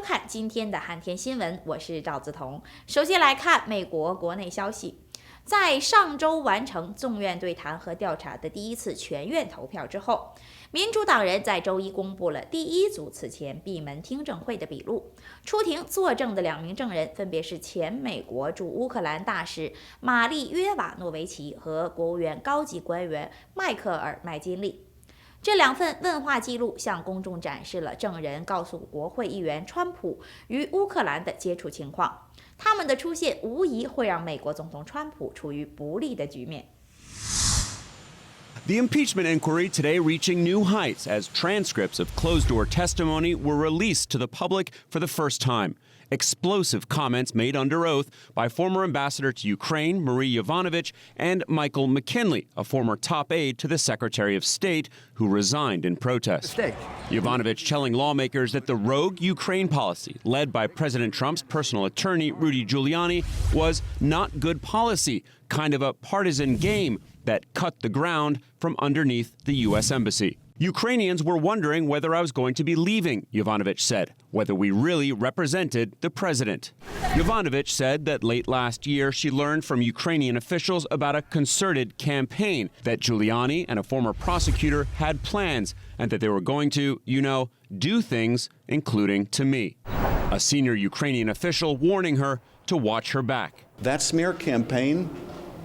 看今天的汉天新闻，我是赵子彤。首先来看美国国内消息。在上周完成众院对弹劾调查的第一次全院投票之后，民主党人在周一公布了第一组此前闭门听证会的笔录。出庭作证的2名证人分别是前美国驻乌克兰大使玛丽约瓦诺维奇和国务院高级官员迈克尔麦金利。这2份问话记录向公众展示了证人告诉国会议员川普与乌克兰的接触情况。他们的出现无疑会让美国总统川普处于不利的局面。The impeachment inquiry today reaching new heights as transcripts of closed-door testimony were released to the public for the first time. Explosive comments made under oath by former ambassador to Ukraine, Marie Yovanovitch, and Michael McKinley, a former top aide to the Secretary of State who resigned in protest. Yovanovitch telling lawmakers that the rogue Ukraine policy, led by President Trump's personal attorney, Rudy Giuliani, was not good policy, kind of a partisan game that cut the ground from underneath the U.S. Embassy. Ukrainians were wondering whether I was going to be leaving, Yovanovitch said, whether we really represented the president. Yovanovitch said that late last year she learned from Ukrainian officials about a concerted campaign, that Giuliani and a former prosecutor had plans, and that they were going to, do things, including to me. A senior Ukrainian official warning her to watch her back. That smear campaign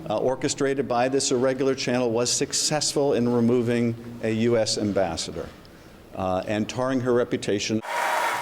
orchestrated by this irregular channel was successful in removing a U.S. ambassador and tarring her reputation.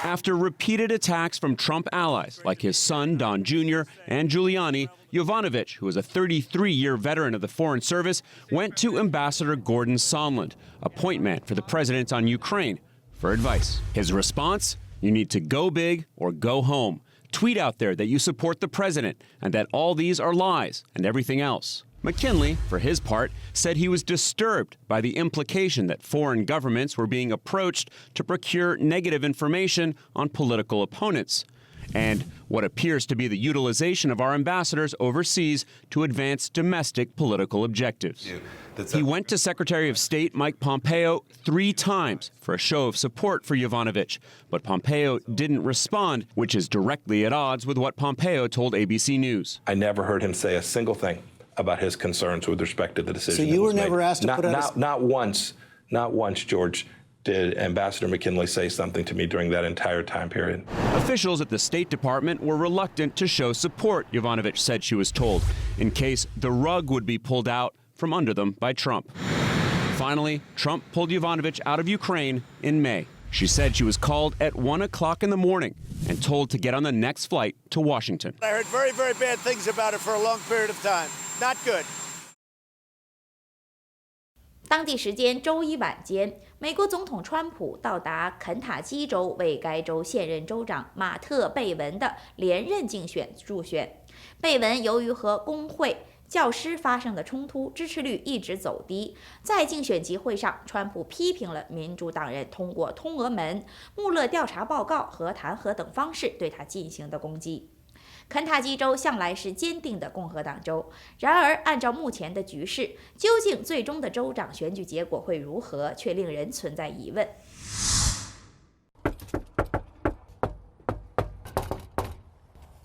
After repeated attacks from Trump allies like his son, Don Jr., and Giuliani, Yovanovitch, who is a 33-year veteran of the Foreign Service, went to Ambassador Gordon Sondland, a point man for the president on Ukraine, for advice. His response? You need to go big or go home. Tweet out there that you support the president and that all these are lies and everything else. McKinley, for his part, said he was disturbed by the implication that foreign governments were being approached to procure negative information on political opponents, and what appears to be the utilization of our ambassadors overseas to advance domestic political objectives. He went to Secretary of State Mike Pompeo 3 times for a show of support for Yovanovitch, but Pompeo didn't respond, which is directly at odds with what Pompeo told ABC News. I never heard him say a single thing about his concerns with respect to the decision. So you were never asked to put out not once, George, did Ambassador McKinley say something to me during that entire time period. Officials at the State Department were reluctant to show support, Yovanovitch said she was told, in case the rug would be pulled out from under them by Trump. Finally, Trump pulled Yovanovitch out of Ukraine in May. She said she was called at 1 o'clock in the morning and told to get on the next flight to Washington. I heard very, very bad things about it for a long period of time. Not good. 当地时间周一晚间，美国总统川普到达肯塔基州，为该州现任州长马特·贝文的连任竞选助选。贝文由于和工会、教师发生的冲突，支持率一直走低。在竞选集会上，川普批评了民主党人通过通俄门、穆勒调查报告和弹劾等方式对他进行的攻击。肯塔基州向来是坚定的共和党州，然而按照目前的局势，究竟最终的州长选举结果会如何，却令人存在疑问。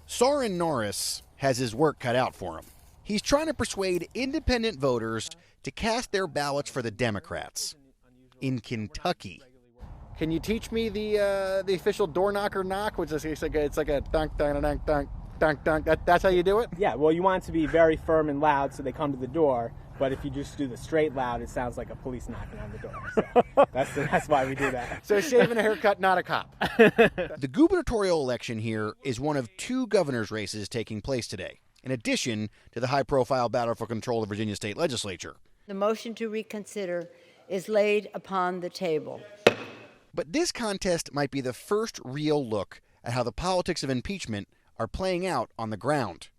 Soren Norris has his work cut out for him. He's trying to persuade independent voters to cast their ballots for the Democrats in Kentucky. Can you teach me the official door knocker knock? Which is it's like a dunk dunk dunk dunk dunk dunk. That's how you do it? Yeah. Well, you want it to be very firm and loud so they come to the door. But if you just do the straight loud, it sounds like a police knocking on the door. So that's why we do that. So shaving a haircut, not a cop. The gubernatorial election here is one of 2 governor's races taking place today, in addition to the high-profile battle for control of the Virginia state legislature. The motion to reconsider is laid upon the table. But this contest might be the first real look at how the politics of impeachment are playing out on the ground.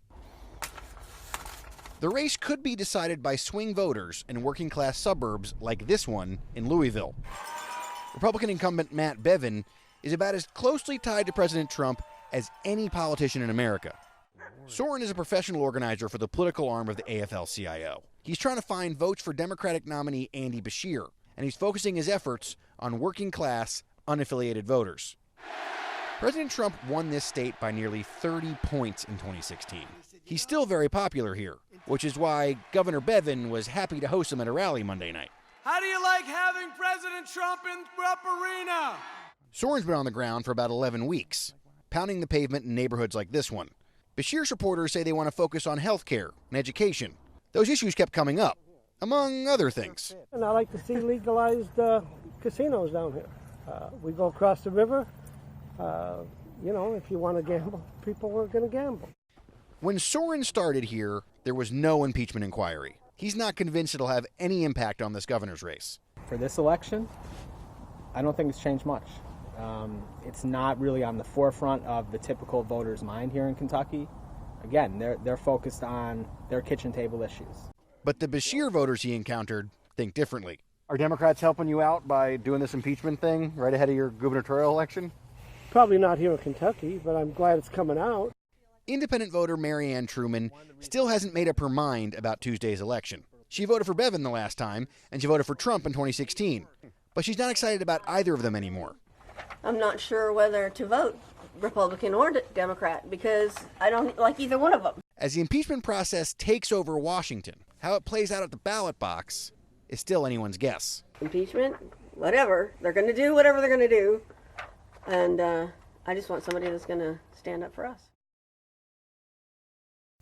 The race could be decided by swing voters in working-class suburbs like this one in Louisville. Republican incumbent Matt Bevin is about as closely tied to President Trump as any politician in America. Soren is a professional organizer for the political arm of the AFL-CIO. He's trying to find votes for Democratic nominee Andy Beshear, and he's focusing his efforts on working-class, unaffiliated voters. President Trump won this state by nearly 30 points in 2016. He's still very popular here, which is why Governor Bevin was happy to host him at a rally Monday night. How do you like having President Trump in Rupp Arena? Soren's been on the ground for about 11 weeks, pounding the pavement in neighborhoods like this one. Bashir's reporters say they want to focus on health care and education. Those issues kept coming up, among other things. And I like to see legalized casinos down here. We go across the river. If you want to gamble, people are going to gamble. When Soren started here, there was no impeachment inquiry. He's not convinced it'll have any impact on this governor's race. For this election, I don't think it's changed much. It's not really on the forefront of the typical voter's mind here in Kentucky. Again, they're focused on their kitchen table issues. But the Bashir voters he encountered think differently. Are Democrats helping you out by doing this impeachment thing right ahead of your gubernatorial election? Probably not here in Kentucky, but I'm glad it's coming out. Independent voter Marianne Truman still hasn't made up her mind about Tuesday's election. She voted for Bevin the last time, and she voted for Trump in 2016. But she's not excited about either of them anymore. I'm not sure whether to vote Republican or Democrat because I don't like either one of them. As the impeachment process takes over Washington, how it plays out at the ballot box is still anyone's guess. Impeachment, whatever. They're going to do whatever they're going to do. And I just want somebody that's going to stand up for us.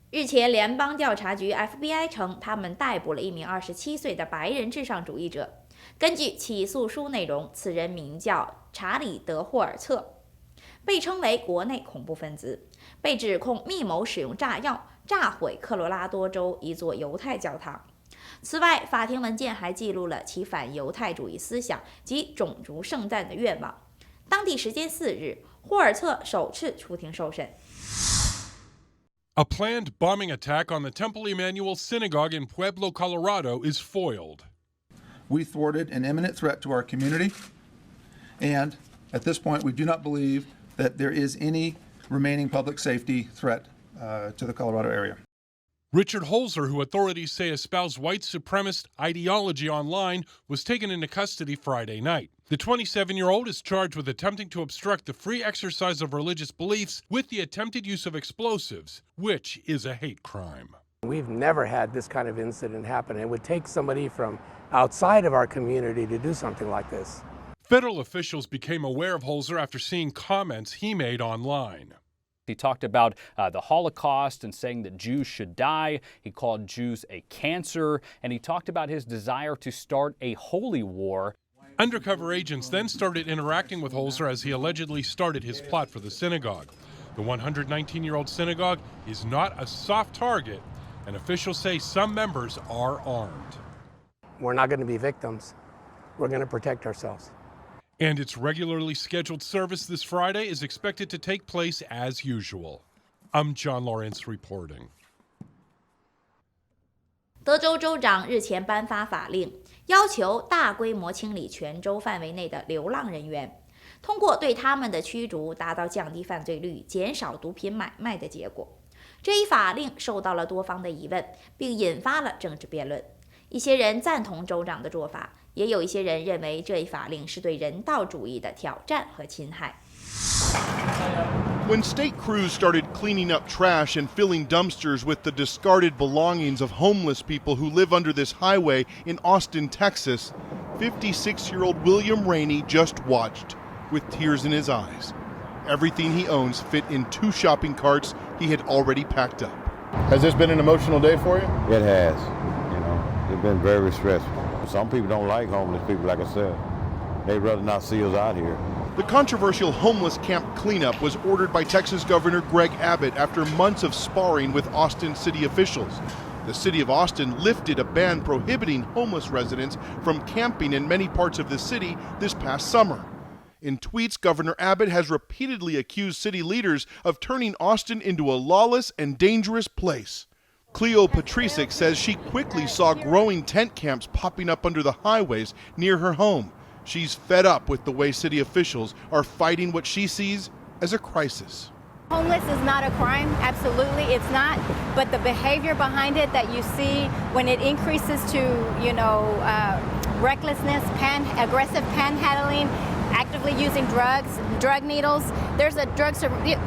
日前，联邦调查局 FBI 称，他们逮捕了一名27岁的白人至上主义者。根据起诉书内容，此人名叫查理·德霍尔策，被称为国内恐怖分子，被指控密谋使用炸药炸毁科罗拉多州一座犹太教堂。此外，法庭文件还记录了其反犹太主义思想及种族圣战的愿望。当地时间4日，霍尔策首次出庭受审。 A planned bombing attack on the Temple Emmanuel Synagogue in Pueblo, Colorado is foiled. We thwarted an imminent threat to our community, and at this point we do not believe that there is any remaining public safety threat to the Colorado area. Richard Holzer, who authorities say espoused white supremacist ideology online, was taken into custody Friday night. The 27-year-old is charged with attempting to obstruct the free exercise of religious beliefs with the attempted use of explosives, which is a hate crime. We've never had this kind of incident happen. It would take somebody from outside of our community to do something like this. Federal officials became aware of Holzer after seeing comments he made online. He talked about the Holocaust and saying that Jews should die. He called Jews a cancer, and he talked about his desire to start a holy war. Undercover agents then started interacting with Holzer as he allegedly started his plot for the synagogue. The 119-year-old synagogue is not a soft target, and officials say some members are armed. We're not going to be victims. We're going to protect ourselves. And its regularly scheduled service this Friday is expected to take place as usual. I'm John Lawrence reporting. 德州州长日前颁发法令，要求大规模清理全州范围内的流浪人员，通过对他们的驱逐，达到降低犯罪率、减少毒品买卖的结果。这一法令受到了多方的疑问，并引发了政治辩论。一些人赞同州长的做法，也有一些人认为这一法令是对人道主义的挑战和侵害。 When state crews started cleaning up trash and filling dumpsters with the discarded belongings of homeless people who live under this highway in Austin, Texas, 56-year-old William Rainey just watched with tears in his eyes. Everything he owns fit in 2 shopping carts he had already packed up. Has this been an emotional day for you? It has. You know, it's been very stressful. Some people don't like homeless people, like I said. They'd rather not see us out here. The controversial homeless camp cleanup was ordered by Texas Governor Greg Abbott after months of sparring with Austin city officials. The city of Austin lifted a ban prohibiting homeless residents from camping in many parts of the city this past summer. In tweets, Governor Abbott has repeatedly accused city leaders of turning Austin into a lawless and dangerous place. Cleo Patricic says she quickly saw growing tent camps popping up under the highways near her home. She's fed up with the way city officials are fighting what she sees as a crisis. Homeless is not a crime, absolutely it's not, but the behavior behind it that you see when it increases to, recklessness, aggressive panhandling, actively probably using drugs, drug needles. There's a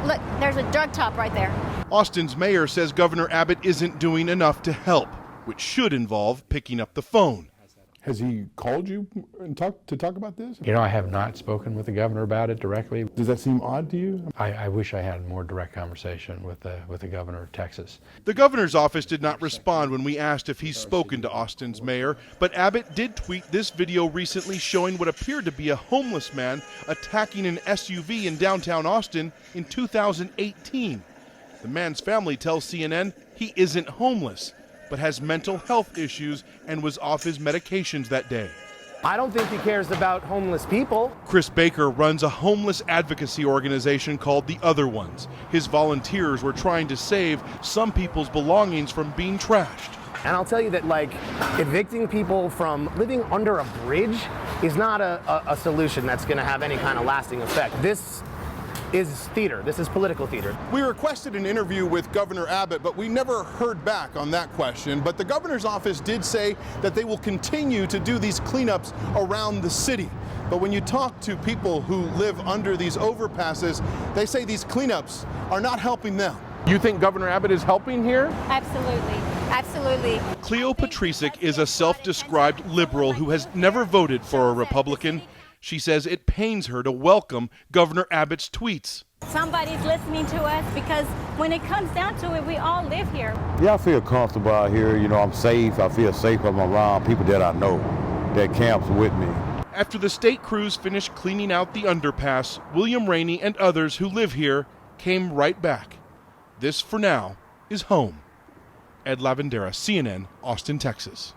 look, there's a drug top right there. Austin's mayor says Governor Abbott isn't doing enough to help, which should involve picking up the phone. Has he called you and talk about this? You know, I have not spoken with the governor about it directly. Does that seem odd to you? I wish I had a more direct conversation with the governor of Texas. The governor's office did not respond when we asked if he's spoken to Austin's mayor, but Abbott did tweet this video recently showing what appeared to be a homeless man attacking an SUV in downtown Austin in 2018. The man's family tells CNN he isn't homeless, but has mental health issues and was off his medications that day. I don't think he cares about homeless people. Chris Baker runs a homeless advocacy organization called The Other Ones. His volunteers were trying to save some people's belongings from being trashed. And I'll tell you that, like, evicting people from living under a bridge is not a solution that's going to have any kind of lasting effect. This is theater. This is political theater. We requested an interview with Governor Abbott, but we never heard back on that question. But the governor's office did say that they will continue to do these cleanups around the city. But when you talk to people who live under these overpasses, they say these cleanups are not helping them. You think Governor Abbott is helping here? Absolutely. Absolutely. Cleo Patricic is a self-described liberal who has never voted for a Republican. She says it pains her to welcome Governor Abbott's tweets. Somebody's listening to us because when it comes down to it, we all live here. Yeah, I feel comfortable out here. You know, I'm safe. I feel safe. I'm around people that I know that camps with me. After the state crews finished cleaning out the underpass, William Rainey and others who live here came right back. This, for now, is home. Ed Lavendera, CNN, Austin, Texas.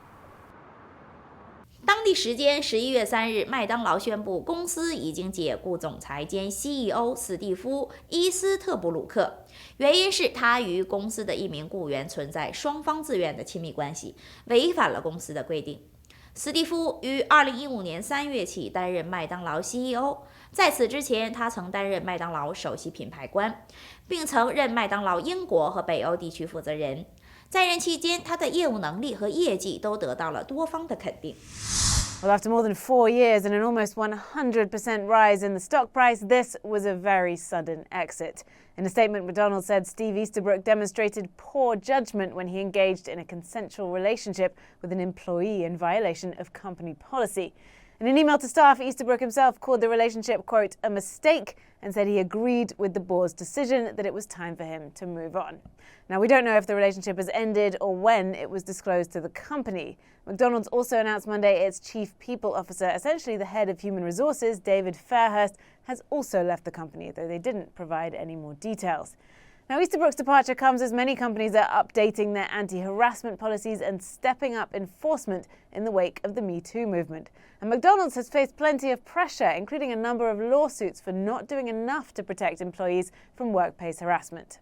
当地时间11月3日，麦当劳宣布公司已经解雇总裁兼 CEO 史蒂夫·伊斯特布鲁克，原因是他与公司的一名雇员存在双方自愿的亲密关系，违反了公司的规定。史蒂夫于2015年3月起担任麦当劳 CEO， 在此之前，他曾担任麦当劳首席品牌官，并曾任麦当劳英国和北欧地区负责人。在任期间，他的业务能力和业绩都得到了多方的肯定。Well, after more than 4 years and an almost 100% rise in the stock price, this was a very sudden exit. In a statement, McDonald's said Steve Easterbrook demonstrated poor judgment when he engaged in a consensual relationship with an employee in violation of company policy. In an email to staff, Easterbrook himself called the relationship, quote, a mistake, and said he agreed with the board's decision that it was time for him to move on. Now, we don't know if the relationship has ended or when it was disclosed to the company. McDonald's also announced Monday its chief people officer, essentially the head of human resources, David Fairhurst, has also left the company, though they didn't provide any more details. Now, Easterbrook's departure comes as many companies are updating their anti-harassment policies and stepping up enforcement in the wake of the Me Too movement. And McDonald's has faced plenty of pressure, including a number of lawsuits for not doing enough to protect employees from workplace harassment.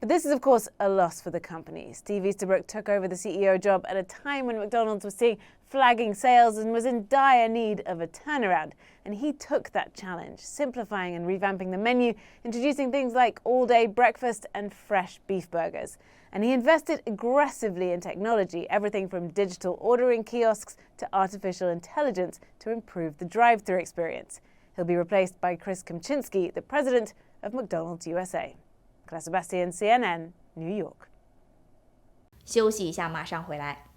But this is, of course, a loss for the company. Steve Easterbrook took over the CEO job at a time when McDonald's was seeing flagging sales and was in dire need of a turnaround. And he took that challenge, simplifying and revamping the menu, introducing things like all-day breakfast and fresh beef burgers. And he invested aggressively in technology, everything from digital ordering kiosks to artificial intelligence to improve the drive-thru experience. He'll be replaced by Chris Kempczinski, the president of McDonald's USA. Claire Sebastian, CNN, New York. 休息一下，马上回来。